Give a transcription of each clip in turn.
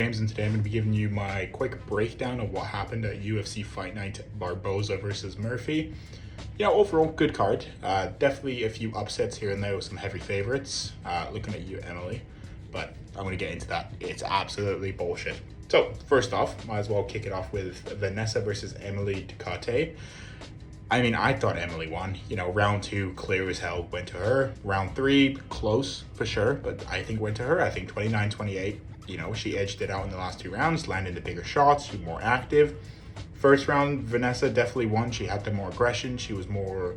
James, and today I'm going to be giving you my quick breakdown of what happened at UFC Fight Night Barboza versus Murphy. Overall, good card. Definitely a few upsets here and there with some heavy favorites. Looking at you, Emily. But I'm going to get into that. It's absolutely bullshit. So, first off, might as well kick it off with Vanessa versus Emily decote. I thought Emily won. Round 2, clear as hell, went to her. Round 3, close for sure, but I think went to her. I think 29-28. She edged it out in the last 2 rounds, landed the bigger shots, she was more active. First round, Vanessa definitely won. She had the more aggression. She was more,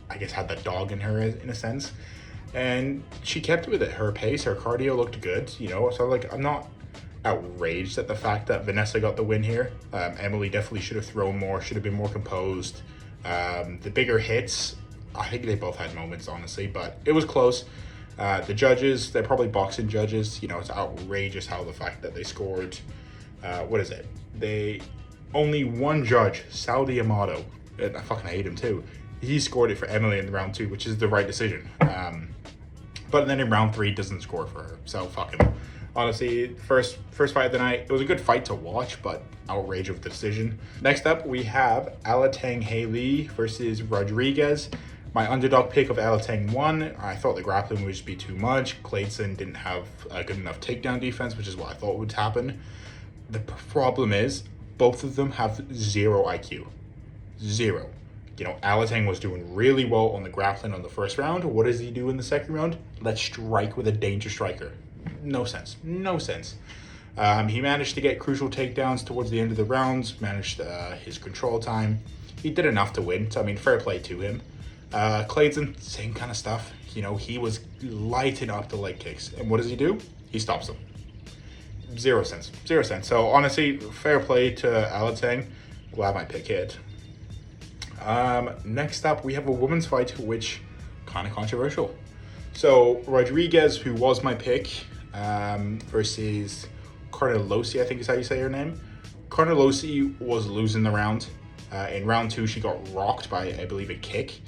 had the dog in her in a sense. And she kept with it. Her pace, her cardio looked good, So, I'm not outraged at the fact that Vanessa got the win here. Emily definitely should have thrown more, should have been more composed. The bigger hits, I think they both had moments, honestly, but it was close. The judges, they're probably boxing judges. It's outrageous how the fact that they scored, only one judge, Saudi Amato, and I fucking hate him too. He scored it for Emily in round 2, which is the right decision. But then in round 3, doesn't score for her. So fuck him. Honestly, first fight of the night, it was a good fight to watch, but outrage of the decision. Next up, we have Alateng Haley versus Rodriguez. My underdog pick of Alateng won. I thought the grappling would just be too much. Clayton didn't have a good enough takedown defense, which is what I thought would happen. The problem is, both of them have 0 IQ. 0. Alateng was doing really well on the grappling on the first round. What does he do in the second round? Let's strike with a danger striker. No sense. He managed to get crucial takedowns towards the end of the rounds, managed his control time. He did enough to win, so fair play to him. Clayton, same kind of stuff. He was lighting up the leg kicks. And what does he do? He stops them. 0 cents. So honestly, fair play to Alateng. Glad my pick hit. Next up, we have a women's fight, which kind of controversial. So Rodriguez, who was my pick, versus Carnelosi, I think is how you say her name. Carnelosi was losing the round. In round 2, she got rocked by, I believe, a kick.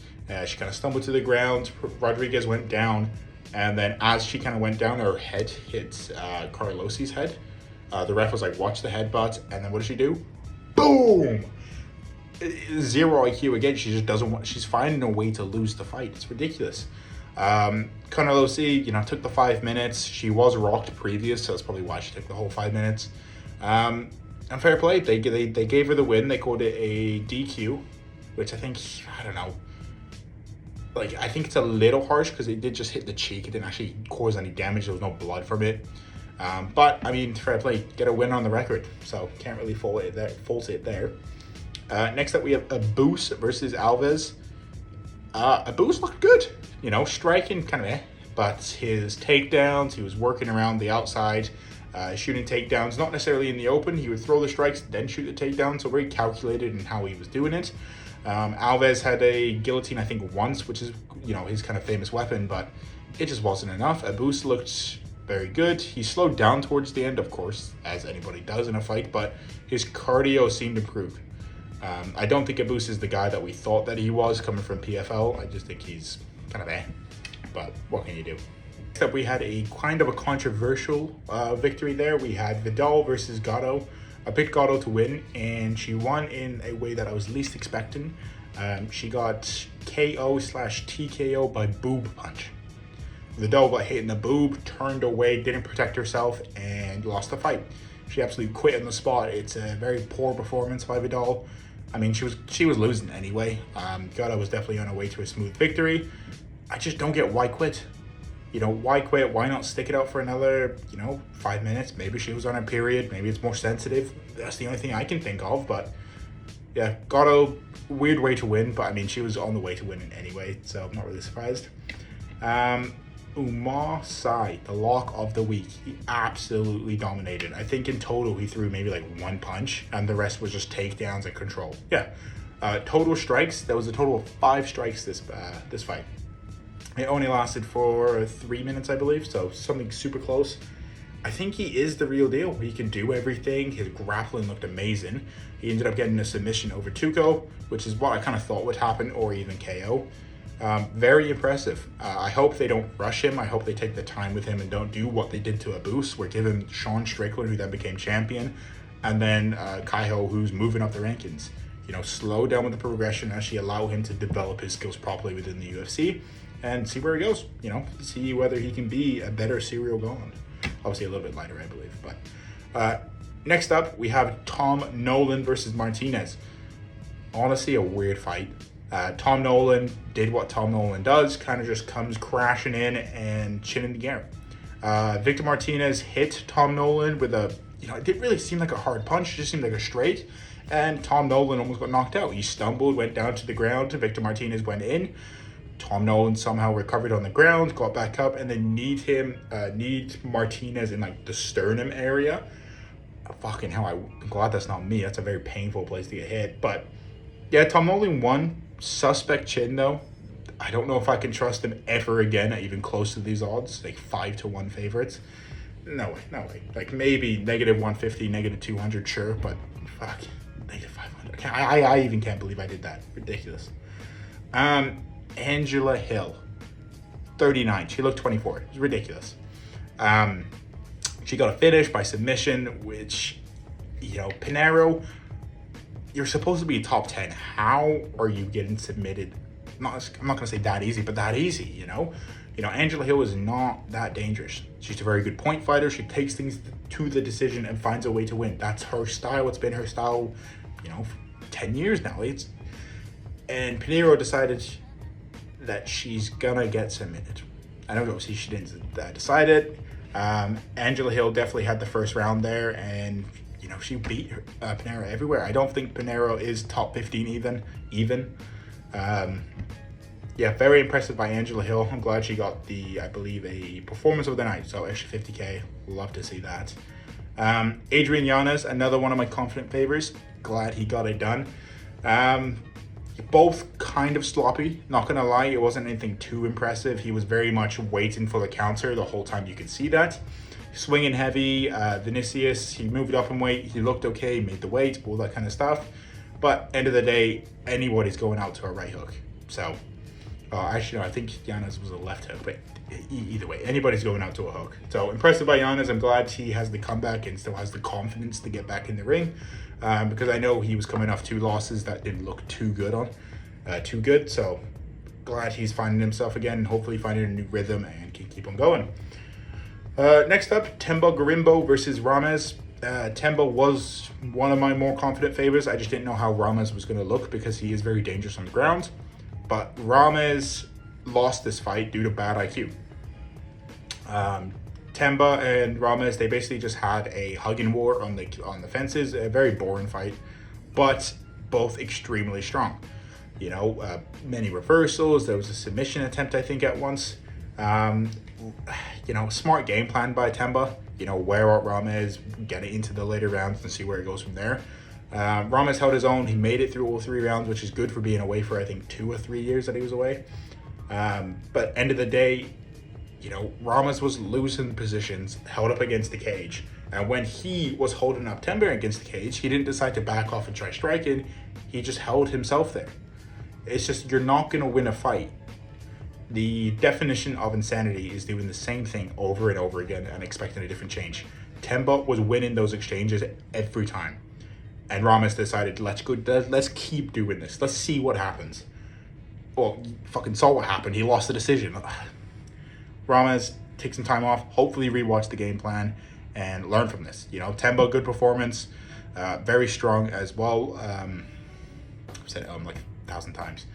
She kind of stumbled to the ground. Rodriguez went down. And then as she kind of went down, her head hit Carlosi's head. The ref was like, watch the headbutt. And then what does she do? Boom! 0 IQ again. She just doesn't want, she's finding a way to lose the fight. It's ridiculous. Carnelosi, took the 5 minutes. She was rocked previous, so that's probably why she took the whole 5 minutes. And fair play. They gave her the win. They called it a DQ, which I don't know. I think it's a little harsh because it did just hit the cheek. It didn't actually cause any damage. There was no blood from it. But, fair play. Get a win on the record. So, can't really fault it there. Next up, we have Abus versus Alves. Abus looked good. Striking kind of but his takedowns, he was working around the outside, shooting takedowns, not necessarily in the open. He would throw the strikes, then shoot the takedown, so very calculated in how he was doing it. Alves had a guillotine, I think, once, which is, his kind of famous weapon, but it just wasn't enough. Abus looked very good. He slowed down towards the end, of course, as anybody does in a fight, but his cardio seemed improved. I don't think Abus is the guy that we thought that he was coming from PFL. I just think he's kind of but what can you do? Next up, we had a kind of a controversial victory there. We had Vidal versus Gatto. I picked Gatto to win, and she won in a way that I was least expecting. She got KO/TKO by boob punch. Vidal got hit in the boob, turned away, didn't protect herself, and lost the fight. She absolutely quit on the spot. It's a very poor performance by Vidal. She was losing anyway. Gatto was definitely on her way to a smooth victory. I just don't get why quit. Why quit? Why not stick it out for another, 5 minutes? Maybe she was on her period. Maybe it's more sensitive. That's the only thing I can think of. But yeah, Gatto, weird way to win. But she was on the way to winning anyway. So I'm not really surprised. Umar Sai, the lock of the week. He absolutely dominated. I think in total he threw maybe 1 punch, and the rest was just takedowns and control. Yeah. Total strikes. There was a total of 5 strikes this fight. It only lasted for 3 minutes, I believe, so something super close. I think he is the real deal. He can do everything. His grappling looked amazing. He ended up getting a submission over Tuco, which is what I kind of thought would happen, or even KO. Very impressive. I hope they don't rush him. I hope they take the time with him and don't do what they did to Abus, where give him Sean Strickland, who then became champion, and then Kaiho, who's moving up the rankings. You know, slow down with the progression, actually allow him to develop his skills properly within the UFC and see where he goes. You know, see whether he can be a better serial Gauntlet. Obviously a little bit lighter, I believe. But next up, we have Tom Nolan versus Martinez. Honestly, a weird fight. Tom Nolan did what Tom Nolan does, kind of just comes crashing in and chin in the air. Victor Martinez hit Tom Nolan with a, you know, it didn't really seem like a hard punch, it just seemed like a straight. And Tom Nolan almost got knocked out. He stumbled, went down to the ground. Victor Martinez went in. Tom Nolan somehow recovered on the ground, got back up, and then kneed Martinez in like the sternum area. Fucking hell, I'm glad that's not me. That's a very painful place to get hit. But yeah, Tom Nolan won. Suspect chin though. I don't know if I can trust him ever again at even close to these odds, like 5-1 favorites. No way. Like maybe -150, -200, sure, but fuck, -500. I even can't believe I did that. Ridiculous. Angela Hill, 39. She looked 24. It was ridiculous. She got a finish by submission, which, you know, Pinheiro, you're supposed to be top 10. How are you getting submitted? I'm not going to say that easy, but that easy, you know? You know, Angela Hill is not that dangerous. She's a very good point fighter. She takes things to the decision and finds a way to win. That's her style. It's been her style, you know, for 10 years now. And Pinheiro decided that she's gonna get submitted. I don't know, see, she didn't decide it. Angela Hill definitely had the first round there, and you know, she beat Pinheiro everywhere. I don't think Pinheiro is top 15 even. Yeah, very impressive by Angela Hill. I'm glad she got I believe, a performance of the night, so extra 50K. Love to see that. Adrian Yanez, another one of my confident favors. Glad he got it done. Both kind of sloppy, not gonna lie. It wasn't anything too impressive. He was very much waiting for the counter the whole time. You could see that. Swinging heavy. Vinicius, he moved up in weight. He looked okay, made the weight, all that kind of stuff. But end of the day, anybody's going out to a right hook. So, actually, no, I think Yanez was a left hook, but either way, anybody's going out to a hook. So impressive by Yanez. I'm glad he has the comeback and still has the confidence to get back in the ring. Because I know he was coming off 2 losses that didn't look too good. So glad he's finding himself again and hopefully finding a new rhythm and can keep on going. Next up, Temba Garimbo versus Rames. Temba was one of my more confident favorites. I just didn't know how Rames was going to look because he is very dangerous on the ground. But Rames lost this fight due to bad IQ. Temba and Rames, they basically just had a hugging war on the fences. A very boring fight, but both extremely strong. You know, many reversals. There was a submission attempt, I think, at once. You know, smart game plan by Temba. You know, wear out Rames, get it into the later rounds and see where it goes from there. Rames held his own. He made it through all 3 rounds, which is good for being away for, I think, 2 or 3 years that he was away. But end of the day, you know, Rames was losing positions, held up against the cage. And when he was holding up Temba against the cage, he didn't decide to back off and try striking. He just held himself there. It's just, you're not going to win a fight. The definition of insanity is doing the same thing over and over again and expecting a different change. Temba was winning those exchanges every time. And Rames decided, let's keep doing this. Let's see what happens. Well, you fucking saw what happened. He lost the decision. Rames, take some time off, hopefully rewatch the game plan and learn from this. You know, Temba, good performance, very strong as well. I've said it like 1,000 times.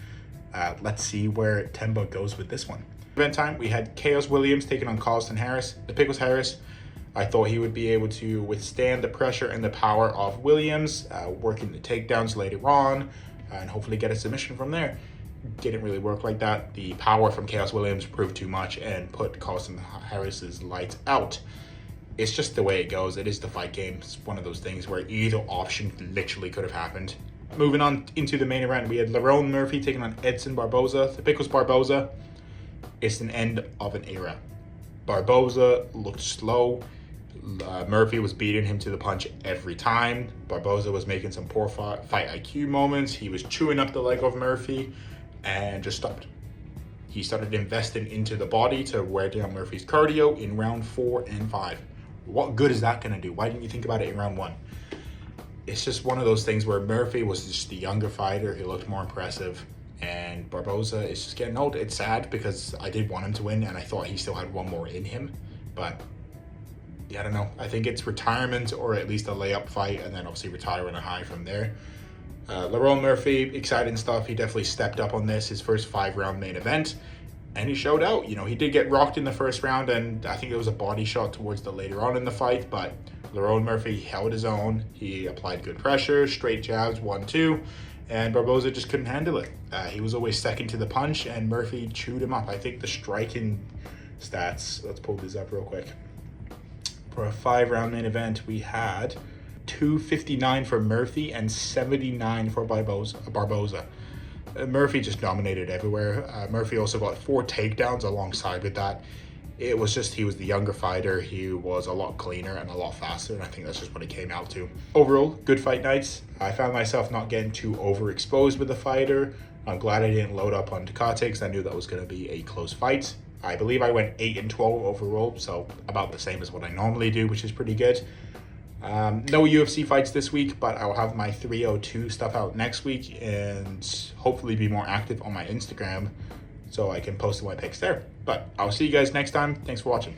Let's see where Temba goes with this one. Event time, we had Chaos Williams taking on Carlston Harris. The pick was Harris. I thought he would be able to withstand the pressure and the power of Williams, working the takedowns later on, and hopefully get a submission from there. Didn't really work like that. The power from Chaos Williams proved too much and put Carlston Harris's lights out. It's just the way it goes. It is the fight game. It's one of those things where either option literally could have happened. Moving on into the main event, we had Lerone Murphy taking on Edson Barboza. The pick was Barboza. It's an end of an era. Barboza looked slow. Murphy was beating him to the punch every time. Barboza was making some poor fight IQ moments. He was chewing up the leg of Murphy and just stopped. he started investing into the body to wear down Murphy's cardio in round 4 and 5. What good is that going to do? Why didn't you think about it in round 1? It's just one of those things where Murphy was just the younger fighter. He looked more impressive. And Barboza is just getting old. It's sad because I did want him to win and I thought he still had one more in him. But yeah, I don't know. I think it's retirement or at least a layup fight and then obviously retire on a high from there. Lerone Murphy, exciting stuff. He definitely stepped up on this, his first 5-round main event. And he showed out. You know, he did get rocked in the first round and I think it was a body shot towards the later on in the fight. But Lerone Murphy held his own. He applied good pressure, straight jabs, 1-2. And Barboza just couldn't handle it. He was always second to the punch and Murphy chewed him up. I think the striking stats, let's pull these up real quick. For a 5-round main event, we had 259 for Murphy and 79 for Barboza. Murphy just dominated everywhere. Murphy also got 4 takedowns alongside with that. It was just, he was the younger fighter. He was a lot cleaner and a lot faster, and I think that's just what it came out to. Overall, good fight nights. I found myself not getting too overexposed with the fighter. I'm glad I didn't load up on decote because I knew that was going to be a close fight. I believe I went 8-12 overall, so about the same as what I normally do, which is pretty good. No UFC fights this week, but I'll have my 302 stuff out next week and hopefully be more active on my Instagram so I can post my picks there. But I'll see you guys next time. Thanks for watching.